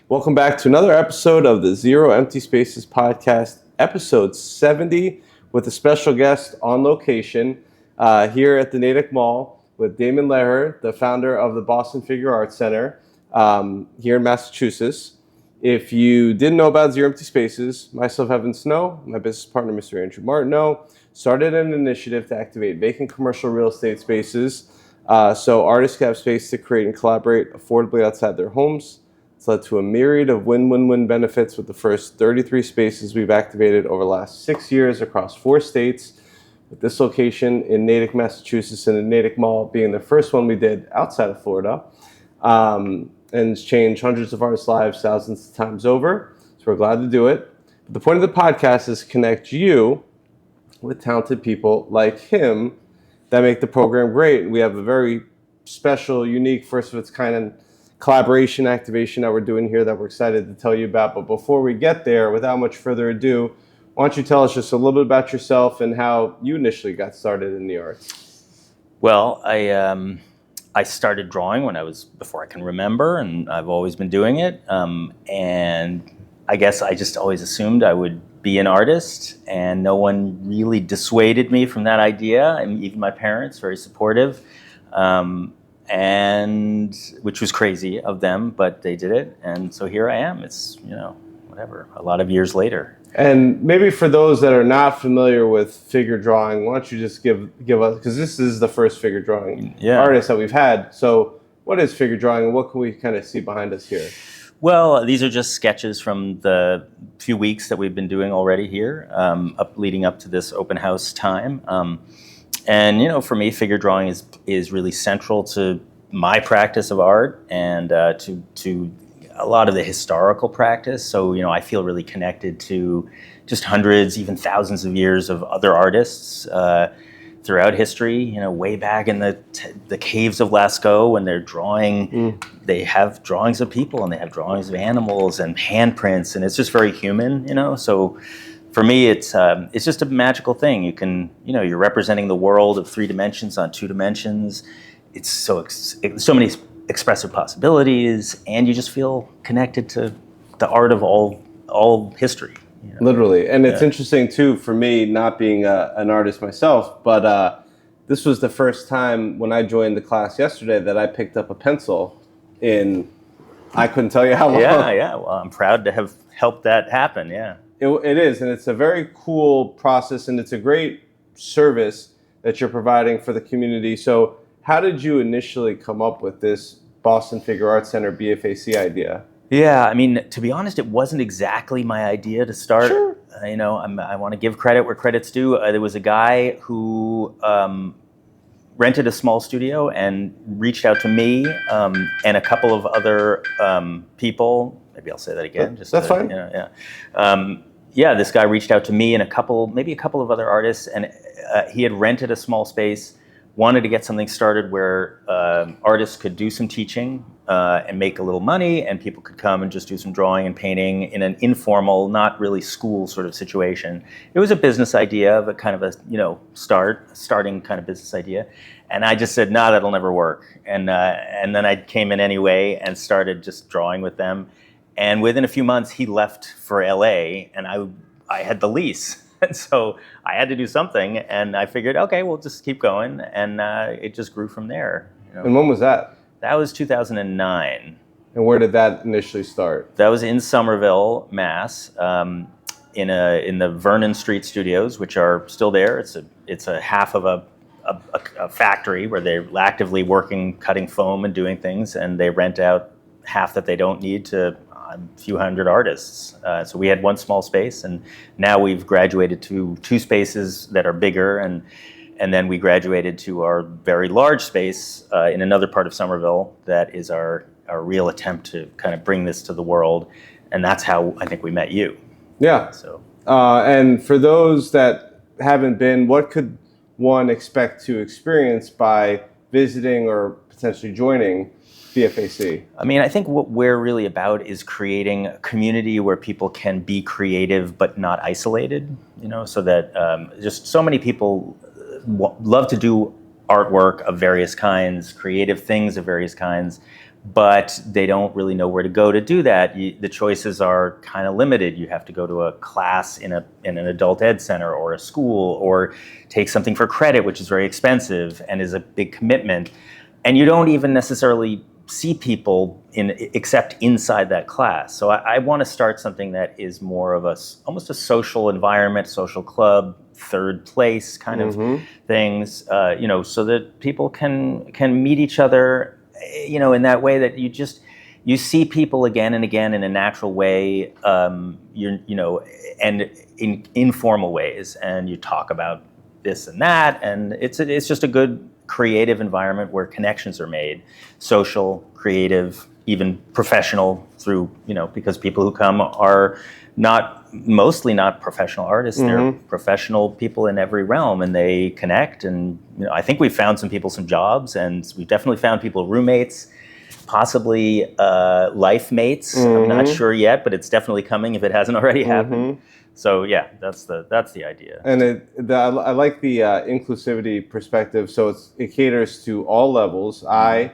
Welcome back to another episode of the Zero Empty Spaces podcast, episode 70, with a special guest on location here at the Natick Mall with Damon Lehrer, the founder of the Boston Figurative Art Center here in Massachusetts. If you didn't know about Zero Empty Spaces, myself, Evan Snow, my business partner, Mr. Andrew Martineau, started an initiative to activate vacant commercial real estate spaces so artists can have space to create and collaborate affordably outside their homes. It's led to a myriad of win-win-win benefits with the first 33 spaces we've activated over the last 6 years across 4 states, with this location in Natick, Massachusetts, and the Natick Mall being the first one we did outside of Florida. And it's changed hundreds of artists' lives thousands of times over, so we're glad to do it. But the point of the podcast is to connect you with talented people like him that make the program great. We have a very special, unique, first of its kind collaboration activation that we're doing here that we're excited to tell you about. But before we get there, without much further ado, why don't you tell us just a little bit about yourself and how you initially got started in the arts? Well, I started drawing before I can remember, and I've always been doing it. And I guess I just always assumed I would be an artist, and no one really dissuaded me from that idea. And even my parents, very supportive. And which was crazy of them, but they did it, and so here I am. It's a lot of years later. And maybe for those that are not familiar with figure drawing, why don't you just give us, because this is the first figure drawing artist that we've had. So what is figure drawing, and what can we kind of see behind us here? Well, these are just sketches from the few weeks that we've been doing already here, leading up to this open house time. And for me, figure drawing is really central to my practice of art and to a lot of the historical practice. So I feel really connected to just hundreds, even thousands of years of other artists throughout history. Way back in the caves of Lascaux, when they're drawing, they have drawings of people and they have drawings of animals and handprints, and it's just very human. So. For me, it's just a magical thing. You can, you're representing the world of 3 dimensions on 2 dimensions. It's so many expressive possibilities, and you just feel connected to the art of all history. Literally, and it's interesting too for me, not being an artist myself, but this was the first time when I joined the class yesterday that I picked up a pencil in. I couldn't tell you how long. Yeah. Well, I'm proud to have helped that happen. Yeah. It is, and it's a very cool process, and it's a great service that you're providing for the community. So how did you initially come up with this Boston Figurative Art Center BFAC idea? Yeah, I mean, to be honest, it wasn't exactly my idea to start. Sure. I want to give credit where credit's due. There was a guy who rented a small studio and reached out to me and a couple of other people. Maybe I'll say that again. That's fine. This guy reached out to me and maybe a couple of other artists, and he had rented a small space, wanted to get something started where artists could do some teaching and make a little money, and people could come and just do some drawing and painting in an informal, not really school sort of situation. It was a business idea of a kind of a starting kind of business idea, and I just said, no, that'll never work. And then I came in anyway and started just drawing with them. And within a few months, he left for LA, and I had the lease. And so I had to do something, and I figured, okay, we'll just keep going. And it just grew from there. And when was that? That was 2009. And where did that initially start? That was in Somerville, Mass, in the Vernon Street Studios, which are still there. It's a half of a factory where they're actively working, cutting foam and doing things, and they rent out half that they don't need to a few hundred artists. So we had one small space, and now we've graduated to 2 spaces that are bigger, and then we graduated to our very large space in another part of Somerville that is our real attempt to kind of bring this to the world, and that's how I think we met you. Yeah. So. And for those that haven't been, what could one expect to experience by visiting or potentially joining BFAC? I mean, I think what we're really about is creating a community where people can be creative but not isolated, so that just so many people love to do artwork of various kinds, creative things of various kinds, but they don't really know where to go to do that. The choices are kind of limited. You have to go to a class in an adult ed center or a school, or take something for credit, which is very expensive and is a big commitment. And you don't even necessarily see people except inside that class. So I want to start something that is more of almost a social environment, social club, third place kind of things, so that people can meet each other, in that way that you see people again and again in a natural way, and in informal ways, and you talk about this and that, and it's just a good creative environment where connections are made, social, creative, even professional, through, because people who come are mostly not professional artists. They're professional people in every realm, and they connect. And I think we've found some people some jobs, and we've definitely found people roommates, possibly life mates. I'm not sure yet, but it's definitely coming if it hasn't already happened. So yeah, that's the idea. And I like the inclusivity perspective. So it caters to all levels. I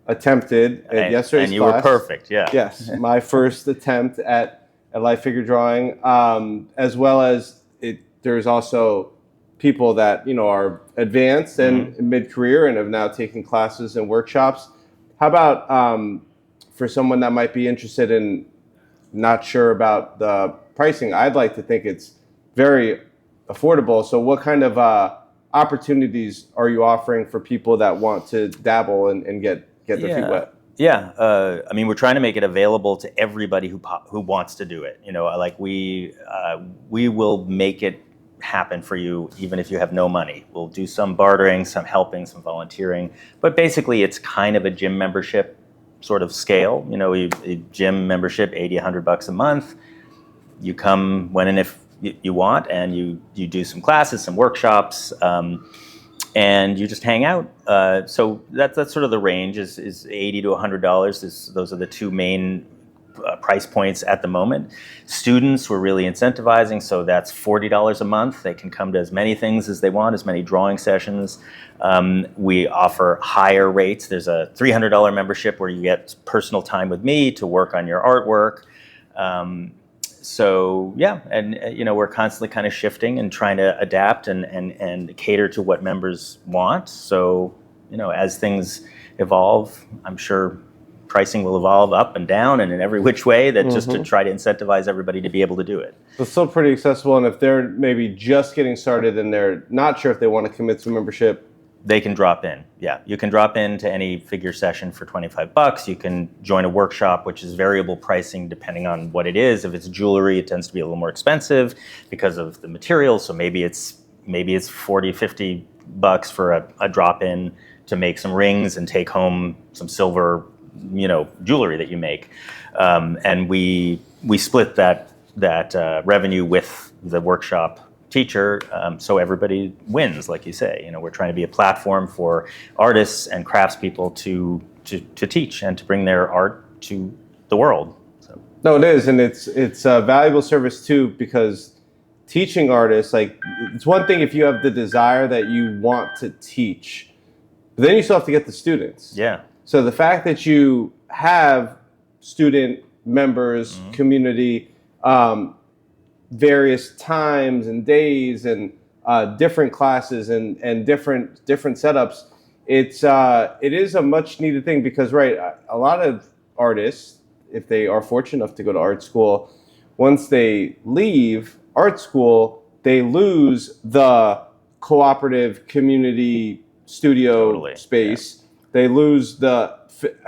attempted at yesterday's and you class. were perfect. Yeah. Yes, my first attempt at live figure drawing, as well as there's also people that are advanced and mid-career and have now taken classes and workshops. How about for someone that might be interested in, not sure about the pricing? I'd like to think it's very affordable. So what kind of opportunities are you offering for people that want to dabble and get their feet wet? Yeah, we're trying to make it available to everybody who wants to do it. We will make it happen for you even if you have no money. We'll do some bartering, some helping, some volunteering, but basically it's kind of a gym membership sort of scale. A gym membership, $80-$100 a month. You come when and if you want, and you do some classes, some workshops, and you just hang out. So that's sort of the range is $80 to $100. Those are the two main price points at the moment. Students, we're really incentivizing, so that's $40 a month. They can come to as many things as they want, as many drawing sessions. We offer higher rates. There's a $300 membership where you get personal time with me to work on your artwork. So yeah, and we're constantly kind of shifting and trying to adapt and cater to what members want. So as things evolve, I'm sure pricing will evolve up and down and in every which way, that just to try to incentivize everybody to be able to do it. It's still pretty accessible, and if they're maybe just getting started and they're not sure if they want to commit to membership, they can drop in. Yeah, you can drop into any figure session for $25. You can join a workshop, which is variable pricing depending on what it is. If it's jewelry, it tends to be a little more expensive because of the materials. So maybe it's $40-$50 for a drop in to make some rings and take home some silver, jewelry that you make. And we split that revenue with the workshop teacher, so everybody wins, like you say. We're trying to be a platform for artists and craftspeople to teach and to bring their art to the world. So. No, it is, and it's a valuable service too, because teaching artists, it's one thing if you have the desire that you want to teach, but then you still have to get the students. Yeah. So the fact that you have student members, community, various times and days and different classes and different setups, it is a much needed thing, because a lot of artists, if they are fortunate enough to go to art school, once they leave art school, they lose the cooperative community studio space. Yeah. They lose the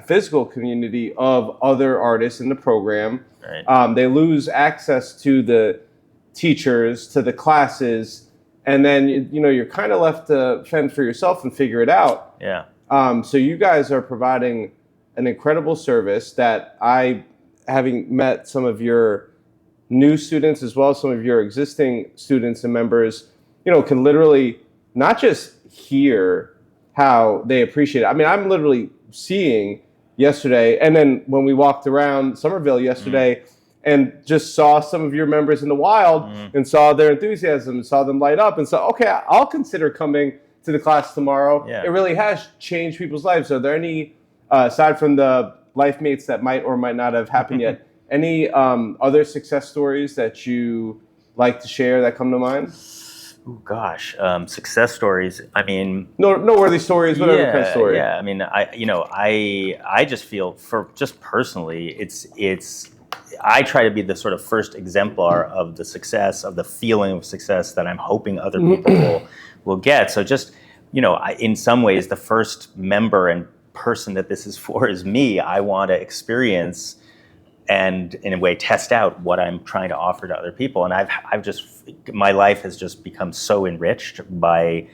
physical community of other artists in the program. Right. They lose access to the teachers, to the classes, and then you're kind of left to fend for yourself and figure it out. Yeah. So you guys are providing an incredible service that having met some of your new students as well as some of your existing students and members, can literally not just hear how they appreciate it. I'm literally seeing yesterday, and then when we walked around Somerville yesterday and just saw some of your members in the wild and saw their enthusiasm and saw them light up and saw, okay, I'll consider coming to the class tomorrow. Yeah. It really has changed people's lives. Are there any aside from the life mates that might or might not have happened yet, any other success stories that you like to share that come to mind? Oh gosh, success stories. I mean, Noteworthy stories, whatever kind of story. yeah. I mean, I just feel, for just personally, it's. I try to be the sort of first exemplar of the success, of the feeling of success that I'm hoping other people will get. So just, in some ways, the first member and person that this is for is me. I want to experience and, in a way, test out what I'm trying to offer to other people. And my life has just become so enriched by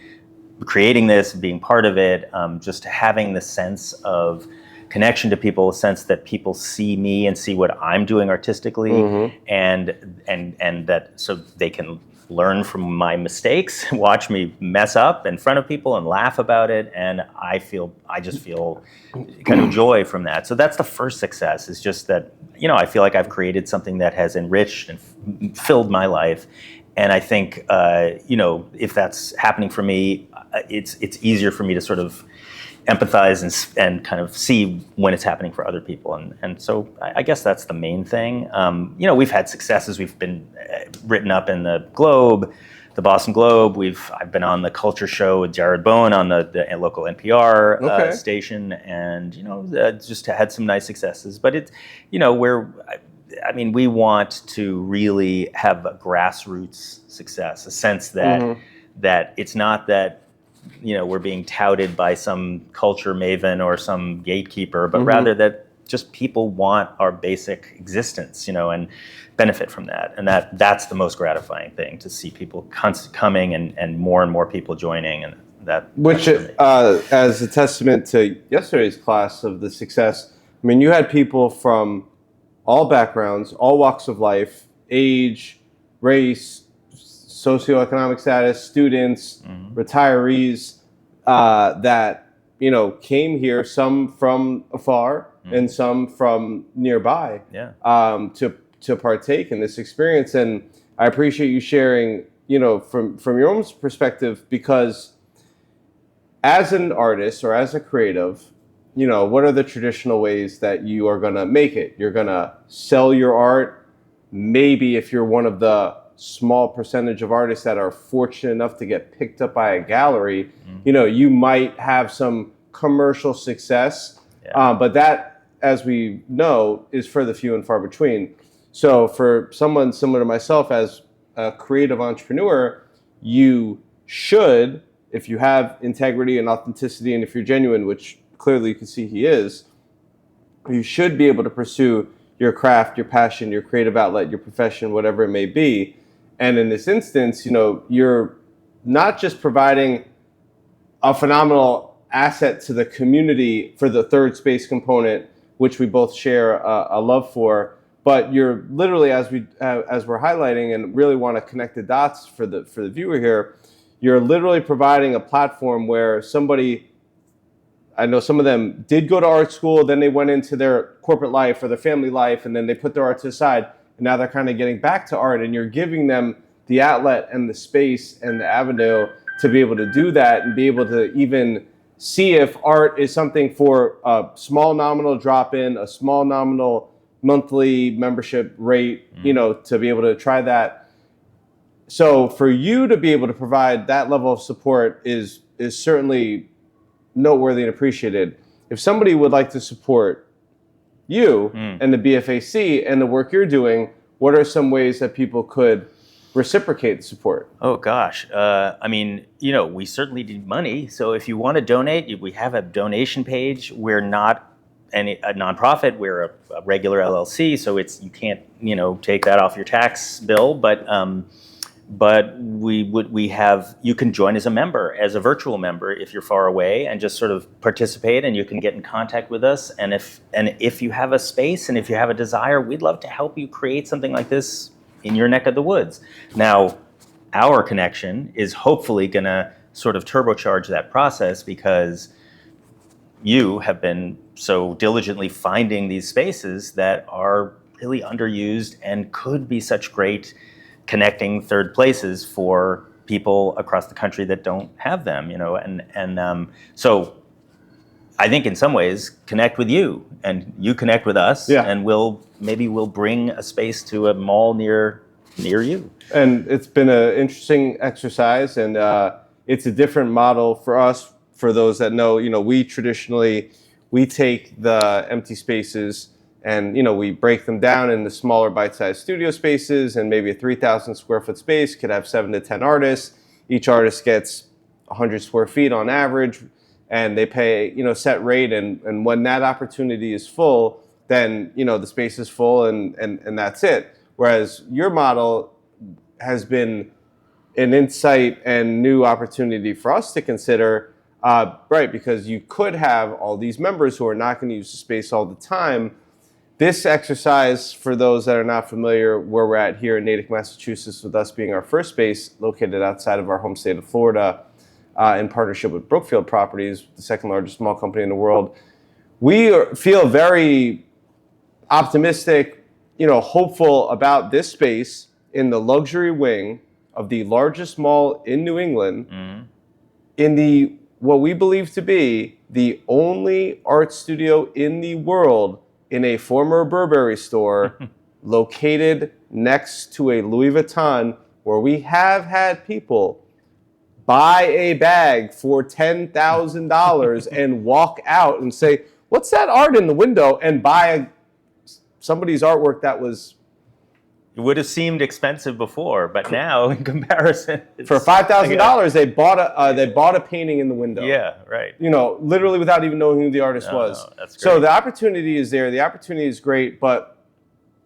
creating this, being part of it, just having the sense of connection to people, a sense that people see me and see what I'm doing artistically, and that so they can learn from my mistakes, watch me mess up in front of people and laugh about it, and I just feel kind of joy from that. So that's the first success, is just that, I feel like I've created something that has enriched and filled my life. And I think, if that's happening for me, it's easier for me to sort of empathize and kind of see when it's happening for other people. And so I guess that's the main thing. We've had successes. We've been written up in the Globe, the Boston Globe. I've been on the Culture Show with Jared Bowen on the local NPR station, and just had some nice successes. But it's we want to really have a grassroots success, a sense that that it's not that we're being touted by some culture maven or some gatekeeper, but rather that just people want our basic existence, and benefit from that. And that's the most gratifying thing, to see people coming and more people joining, and that. Which, as a testament to yesterday's class of the success, I mean, you had people from all backgrounds, all walks of life, age, race, socioeconomic status, students, retirees, that came here, some from afar and some from nearby, to partake in this experience. And I appreciate you sharing, from your own perspective, because as an artist or as a creative, what are the traditional ways that you are going to make it? You're going to sell your art. Maybe if you're one of the small percentage of artists that are fortunate enough to get picked up by a gallery, you might have some commercial success, but that, as we know, is for the few and far between. So for someone similar to myself, as a creative entrepreneur, you should, if you have integrity and authenticity, and if you're genuine, which clearly you can see he is, you should be able to pursue your craft, your passion, your creative outlet, your profession, whatever it may be. And in this instance, you're not just providing a phenomenal asset to the community for the third space component, which we both share a love for, but you're literally, as we're highlighting and really want to connect the dots for the viewer here, you're literally providing a platform where somebody, I know some of them did go to art school, then they went into their corporate life or their family life, and then they put their art to the side. And now they're kind of getting back to art, and you're giving them the outlet and the space and the avenue to be able to do that, and be able to even see if art is something for a small nominal drop-in, a small nominal monthly membership rate, to be able to try that. So for you to be able to provide that level of support is certainly noteworthy and appreciated. If somebody would like to support you and the BFAC and the work you're doing, what are some ways that people could reciprocate the support? Oh gosh, we certainly need money. So if you want to donate, we have a donation page. We're not a nonprofit. We're a regular LLC, so you can't take that off your tax bill. But you can join as a member, as a virtual member, if you're far away, and just sort of participate, and you can get in contact with us. And if you have a space and if you have a desire, we'd love to help you create something like this in your neck of the woods. Now, our connection is hopefully going to sort of turbocharge that process, because you have been so diligently finding these spaces that are really underused and could be such great connecting third places for people across the country that don't have them, so I think in some ways connect with you, and you connect with us, Yeah. and we'll bring a space to a mall near you. And it's been an interesting exercise, and it's a different model for us. For those that know, we take the empty spaces and we break them down into smaller bite-sized studio spaces, and maybe a 3,000 square foot space could have 7 to 10 artists. Each artist gets 100 square feet on average, and they pay set rate. And when that opportunity is full, then the space is full, and that's it. Whereas your model has been an insight and new opportunity for us to consider, right? Because you could have all these members who are not going to use the space all the time. This exercise, for those that are not familiar, where we're at here in Natick, Massachusetts, with us being our first space located outside of our home state of Florida, in partnership with Brookfield Properties, the second largest mall company in the world, we feel very optimistic, hopeful about this space in the luxury wing of the largest mall in New England, in the what we believe to be the only art studio in the world in a former Burberry store located next to a Louis Vuitton, where we have had people buy a bag for $10,000 and walk out and say, "What's that art in the window?" and buy somebody's artwork that was... It would have seemed expensive before, but now in comparison, for $5,000, they bought a painting in the window. Yeah, right. Literally without even knowing who the artist was. No, that's great. So the opportunity is there. The opportunity is great, but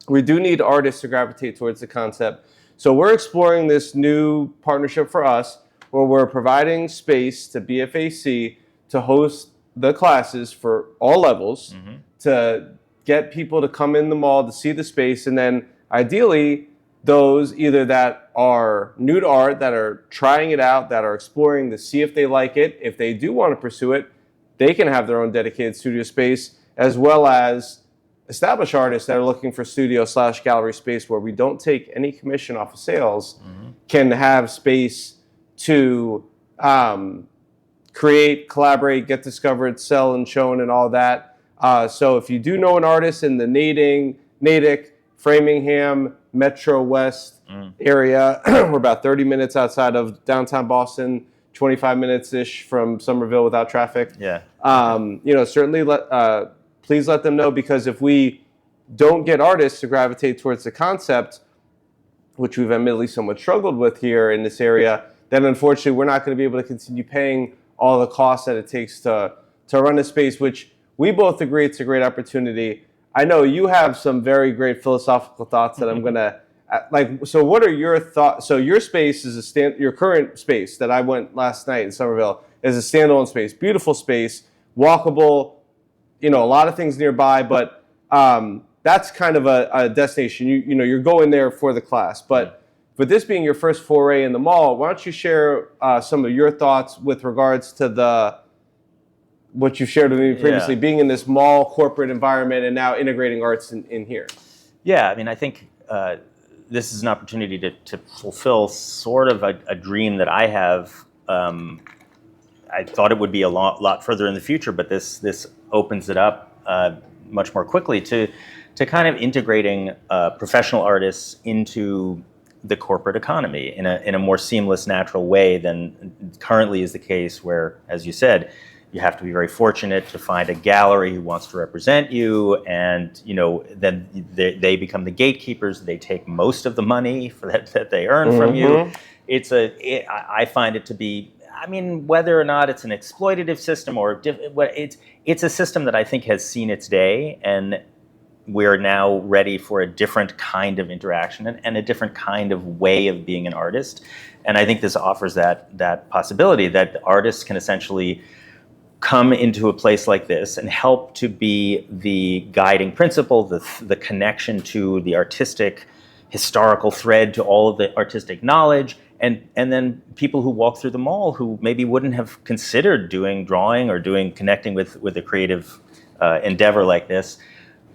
we do need artists to gravitate towards the concept. So we're exploring this new partnership for us, where we're providing space to BFAC to host the classes for all levels, to get people to come in the mall to see the space, and then ideally, those either that are new to art, that are trying it out, that are exploring to see if they like it. If they do want to pursue it, they can have their own dedicated studio space, as well as established artists that are looking for studio/gallery space where we don't take any commission off of sales, can have space to create, collaborate, get discovered, sell and shown, and all that. So if you do know an artist in the Natick, Framingham, Metro West area, we're about 30 minutes outside of downtown Boston, 25 minutes-ish from Somerville without traffic. Yeah. Certainly please let them know, because if we don't get artists to gravitate towards the concept, which we've admittedly somewhat struggled with here in this area, then unfortunately we're not going to be able to continue paying all the costs that it takes to run a space, which we both agree it's a great opportunity. I know you have some very great philosophical thoughts that I'm going to so what are your thoughts? So your space is your current space that I went last night in Somerville is a standalone space, beautiful space, walkable, a lot of things nearby, but that's kind of a destination. You're going there for the class, but for this being your first foray in the mall, why don't you share some of your thoughts with regards to what you shared with me previously, being in this mall corporate environment and now integrating arts in here? Yeah, I mean, I think this is an opportunity to fulfill sort of a dream that I have. I thought it would be a lot further in the future, but this opens it up much more quickly to kind of integrating professional artists into the corporate economy in a more seamless, natural way than currently is the case, where, as you said, you have to be very fortunate to find a gallery who wants to represent you, and then they become the gatekeepers. They take most of the money that they earn from you. I find it to be, whether or not it's an exploitative system or it's a system that I think has seen its day, and we're now ready for a different kind of interaction and a different kind of way of being an artist. And I think this offers that possibility that artists can essentially come into a place like this and help to be the guiding principle, the connection to the artistic, historical thread, to all of the artistic knowledge, and then people who walk through the mall who maybe wouldn't have considered doing drawing or connecting with a creative endeavor like this,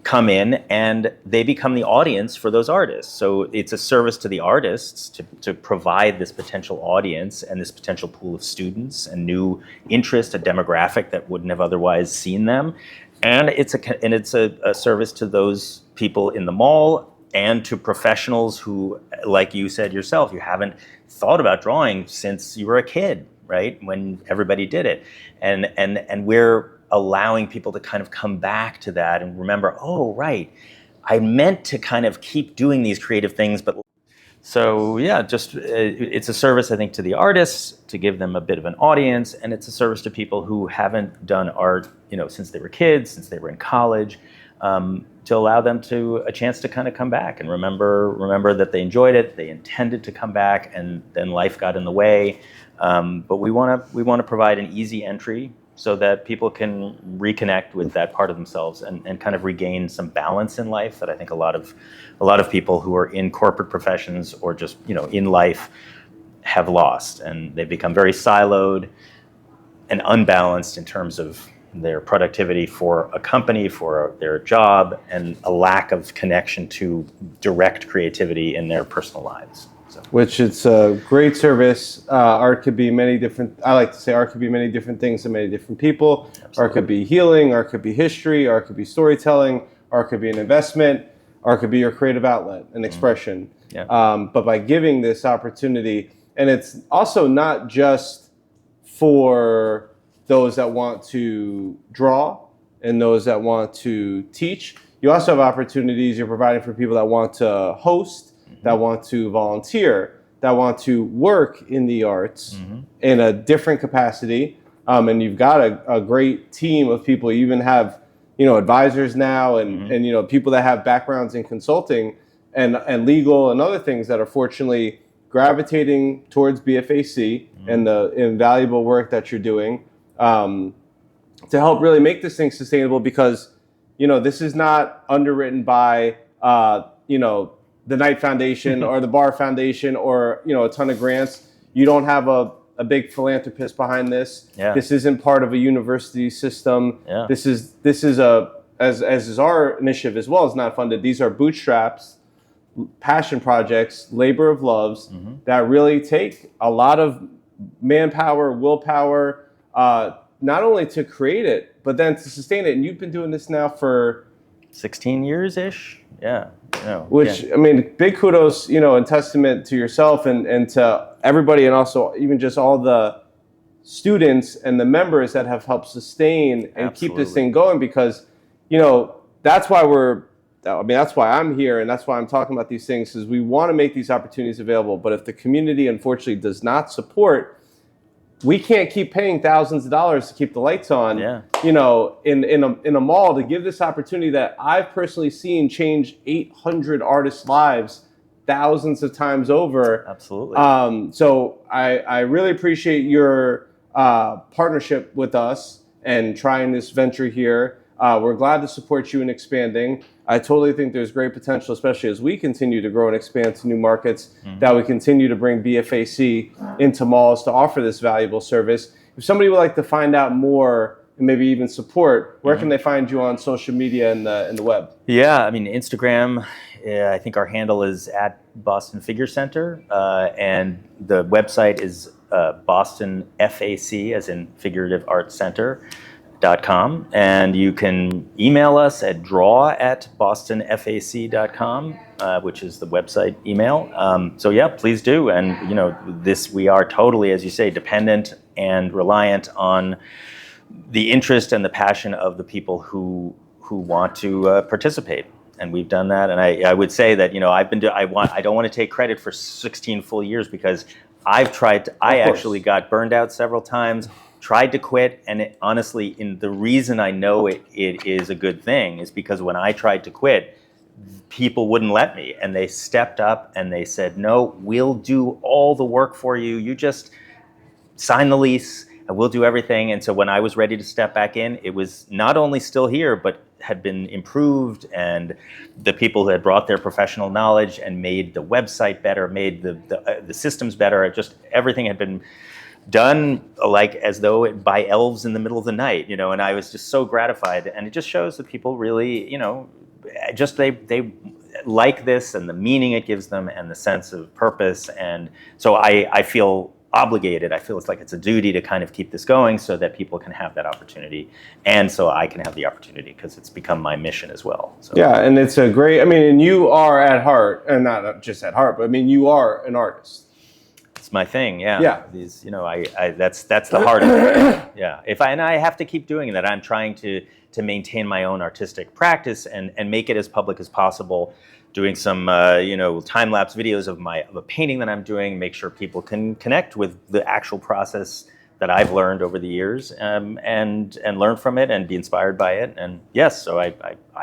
come in and they become the audience for those artists. So it's a service to the artists to provide this potential audience and this potential pool of students and new interest, a demographic that wouldn't have otherwise seen them. And it's a service to those people in the mall and to professionals who, like you said yourself, you haven't thought about drawing since you were a kid, right? When everybody did it. And we're allowing people to kind of come back to that and remember, oh, right, I meant to kind of keep doing these creative things, but so yeah, just it's a service, I think, to the artists to give them a bit of an audience, and it's a service to people who haven't done art, since they were kids, since they were in college, to allow them a chance to kind of come back and remember that they enjoyed it, they intended to come back, and then life got in the way. But we want to provide an easy entry so that people can reconnect with that part of themselves and kind of regain some balance in life that I think a lot of people who are in corporate professions or just in life have lost, and they've become very siloed and unbalanced in terms of their productivity for a company, for their job, and a lack of connection to direct creativity in their personal lives. So. Which it's a great service. Art could be many different, I like to say art could be many different things to many different people. Absolutely. Art could be healing, art could be history, art could be storytelling, art could be an investment, art could be your creative outlet and expression. Yeah. But by giving this opportunity, and it's also not just for those that want to draw and those that want to teach, you also have opportunities you're providing for people that want to host, that want to volunteer, that want to work in the arts in a different capacity. And you've got a great team of people. You even have, advisors now and people that have backgrounds in consulting and legal and other things that are fortunately gravitating towards BFAC and the invaluable work that you're doing to help really make this thing sustainable, because, this is not underwritten by, the Knight Foundation or the Bar Foundation or, a ton of grants. You don't have a big philanthropist behind this. Yeah. This isn't part of a university system. Yeah. This is as is our initiative as well, is not funded. These are bootstraps, passion projects, labor of loves that really take a lot of manpower, willpower, not only to create it, but then to sustain it. And you've been doing this now for 16 years-ish. Yeah. Which, I mean, big kudos, and testament to yourself and to everybody, and also even just all the students and the members that have helped sustain and keep this thing going, because, that's why that's why I'm here, and that's why I'm talking about these things, is we want to make these opportunities available. But if the community, unfortunately, does not support, we can't keep paying thousands of dollars to keep the lights on, in a mall, to give this opportunity that I've personally seen change 800 artists' lives thousands of times over. Absolutely. So I really appreciate your partnership with us and trying this venture here. We're glad to support you in expanding. I totally think there's great potential, especially as we continue to grow and expand to new markets, that we continue to bring BFAC into malls to offer this valuable service. If somebody would like to find out more and maybe even support, where can they find you on social media and the web? Yeah, I mean, Instagram, I think our handle is at Boston Figure Center, and the website is Boston FAC, as in Figurative Art Center. .com, and you can email us at draw@bostonfac.com, which is the website email. So yeah, please do. And we are totally, as you say, dependent and reliant on the interest and the passion of the people who want to participate. And we've done that. And I would say that I don't want to take credit for 16 full years, because I've tried to, I actually got burned out several times. Tried to quit, and honestly, the reason I know it is a good thing is because when I tried to quit, people wouldn't let me, and they stepped up and they said, no, we'll do all the work for you. You just sign the lease and we'll do everything. And so when I was ready to step back in, it was not only still here, but had been improved, and the people who had brought their professional knowledge and made the website better, made the systems better, just everything had been done like as though by elves in the middle of the night, and I was just so gratified. And it just shows that people really, just they like this and the meaning it gives them and the sense of purpose. And so I feel obligated. I feel it's like it's a duty to kind of keep this going so that people can have that opportunity, and so I can have the opportunity because it's become my mission as well. So. Yeah, and it's a great. I mean, and you are at heart, and not just at heart, but I mean, you are an artist. It's my thing. Yeah. Yeah. These, that's the heart of it. Yeah. And I have to keep doing that. I'm trying to maintain my own artistic practice and make it as public as possible. Doing some time-lapse videos of a painting that I'm doing, make sure people can connect with the actual process that I've learned over the years, and learn from it and be inspired by it. And yes, so I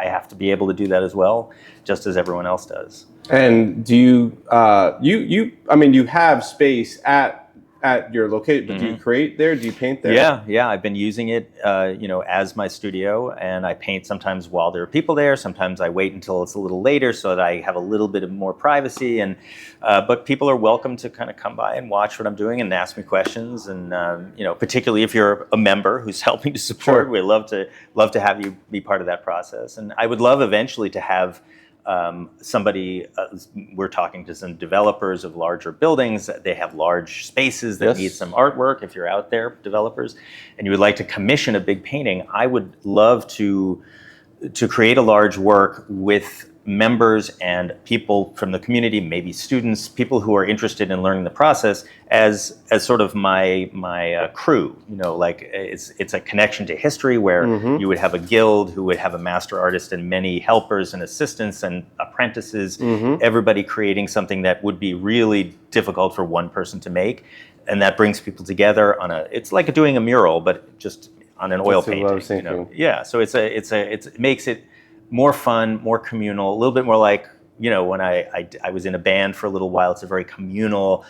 have to be able to do that as well, just as everyone else does. And do you you have space at your location, but do you create there? Do you paint there? Yeah. I've been using it, as my studio, and I paint sometimes while there are people there. Sometimes I wait until it's a little later so that I have a little bit of more privacy. And but people are welcome to kind of come by and watch what I'm doing and ask me questions. And particularly if you're a member who's helping to support, Sure. we'd love to have you be part of that process. And I would love eventually to have. Somebody, we're talking to some developers of larger buildings. They have large spaces that need some artwork. If you're out there, developers, and you would like to commission a big painting, I would love to create a large work with members and people from the community, maybe students, people who are interested in learning the process, as sort of my crew. Like it's a connection to history where you would have a guild who would have a master artist and many helpers and assistants and apprentices, everybody creating something that would be really difficult for one person to make, and that brings people together it's like doing a mural, but just on an oil painting. Yeah, so it makes it more fun, more communal, a little bit more like, when I was in a band for a little while. It's a very communal,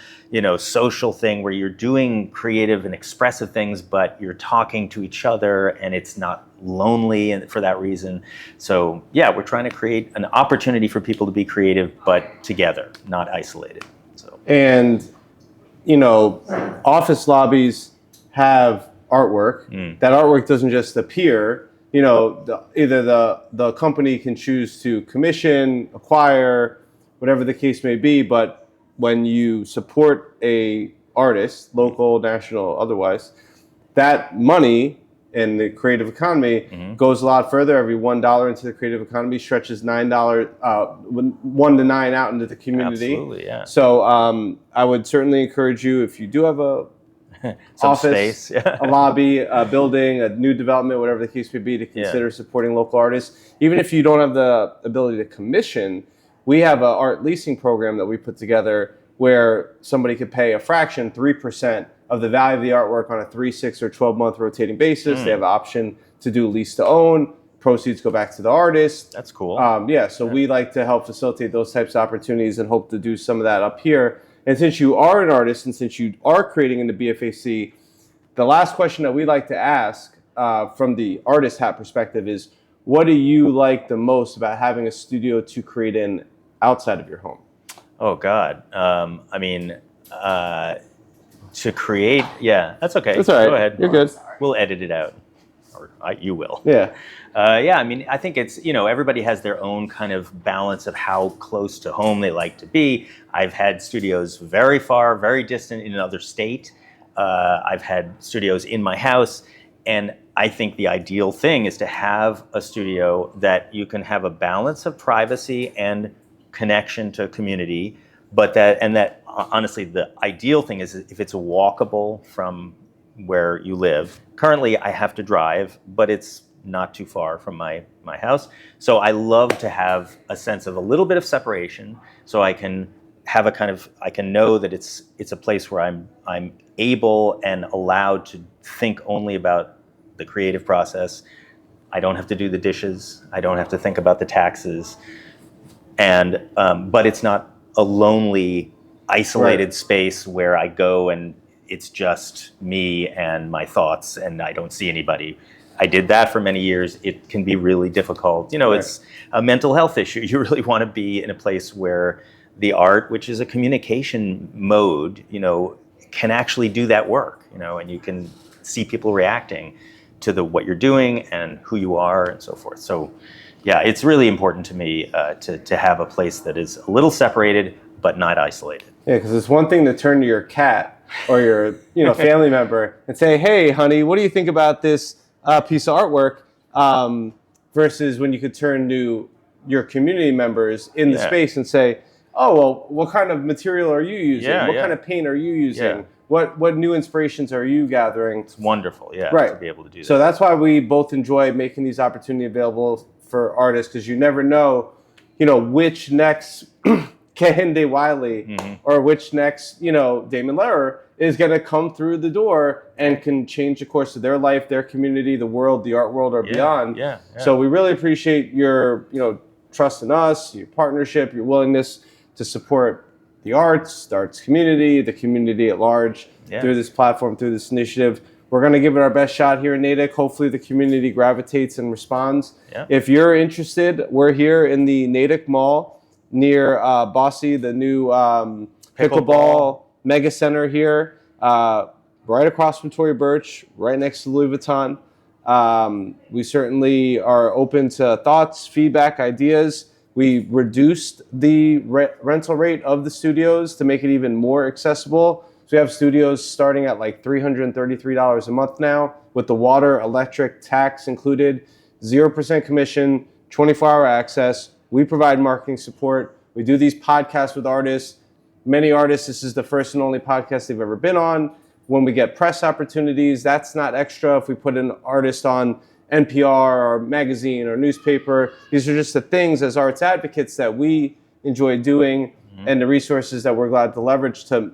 social thing where you're doing creative and expressive things, but you're talking to each other, and it's not lonely and for that reason. So yeah, we're trying to create an opportunity for people to be creative, but together, not isolated. So. And, office lobbies have artwork. That artwork doesn't just appear. Either the company can choose to commission, acquire, whatever the case may be. But when you support a artist, local, national, otherwise, that money in the creative economy goes a lot further. Every $1 into the creative economy stretches $9, 1 to 9 out into the community. Absolutely, yeah. So I would certainly encourage you, if you do have a office, space, yeah. a lobby, a building, a new development, whatever the case may be, to consider supporting local artists. Even if you don't have the ability to commission, we have an art leasing program that we put together where somebody could pay a fraction, 3% of the value of the artwork on a 3, 6, or 12-month rotating basis. They have an option to do lease to own. Proceeds go back to the artist. That's cool. We like to help facilitate those types of opportunities and hope to do some of that up here. And since you are an artist and since you are creating in the BFAC, the last question that we like to ask from the artist hat perspective is, what do you like the most about having a studio to create in outside of your home? Oh, God. To create, that's okay. That's all right. Go ahead. You're good. We'll edit it out. Or you will. Yeah. I think it's, everybody has their own kind of balance of how close to home they like to be. I've had studios very far, very distant in another state. I've had studios in my house. And I think the ideal thing is to have a studio that you can have a balance of privacy and connection to community, but honestly, the ideal thing is if it's walkable from where you live. Currently, I have to drive, but it's not too far from my house. So I love to have a sense of a little bit of separation, so I can have I can know that it's a place where I'm able and allowed to think only about the creative process. I don't have to do the dishes. I don't have to think about the taxes. And but it's not a lonely, isolated space where I go and it's just me and my thoughts and I don't see anybody. I did that for many years. It can be really difficult. It's a mental health issue. You really want to be in a place where the art, which is a communication mode, can actually do that work, and you can see people reacting to what you're doing and who you are and so forth. So, yeah, it's really important to me to have a place that is a little separated but not isolated. Yeah, because it's one thing to turn to your cat or your family member and say, "Hey, honey, what do you think about this piece of artwork?" Versus when you could turn to your community members in the space and say, "Oh, well, what kind of material are you using? What kind of paint are you using? What new inspirations are you gathering?" It's wonderful, right. to be able to do that. So that's why we both enjoy making these opportunities available for artists, because you never know, which next Kehinde Wiley or which next, Damon Lehrer is going to come through the door and can change the course of their life, their community, the world, the art world, or beyond. So we really appreciate your, trust in us, your partnership, your willingness to support the arts community, the community at large through this platform, through this initiative. We're going to give it our best shot here in Natick. Hopefully the community gravitates and responds. If you're interested, we're here in the Natick Mall near Bossy, the new pickleball mega center here, right across from Tory Burch, right next to Louis Vuitton. We certainly are open to thoughts, feedback, ideas. We reduced the rental rate of the studios to make it even more accessible. So we have studios starting at like $333 a month now, with the water, electric, tax included, 0% commission, 24-hour access. We provide marketing support. We do these podcasts with artists. Many artists, this is the first and only podcast they've ever been on. When we get press opportunities, that's not extra. If we put an artist on NPR or magazine or newspaper, these are just the things as arts advocates that we enjoy doing and the resources that we're glad to leverage to,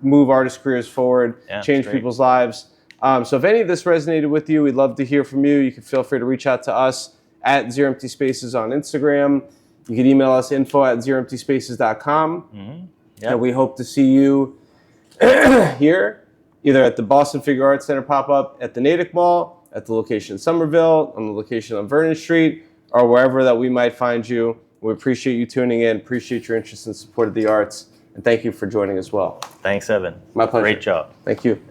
move artist careers forward, change people's lives. So if any of this resonated with you, we'd love to hear from you. You can feel free to reach out to us at Zero Empty Spaces on Instagram. You can email us info@zeroemptyspaces.com. And we hope to see you here, either at the Boston Figurative Art Center pop-up at the Natick Mall, at the location in Somerville, on the location on Vernon Street, or wherever that we might find you. We appreciate you tuning in, appreciate your interest and support of the arts, and thank you for joining as well. Thanks, Evan. My pleasure. Great job. Thank you.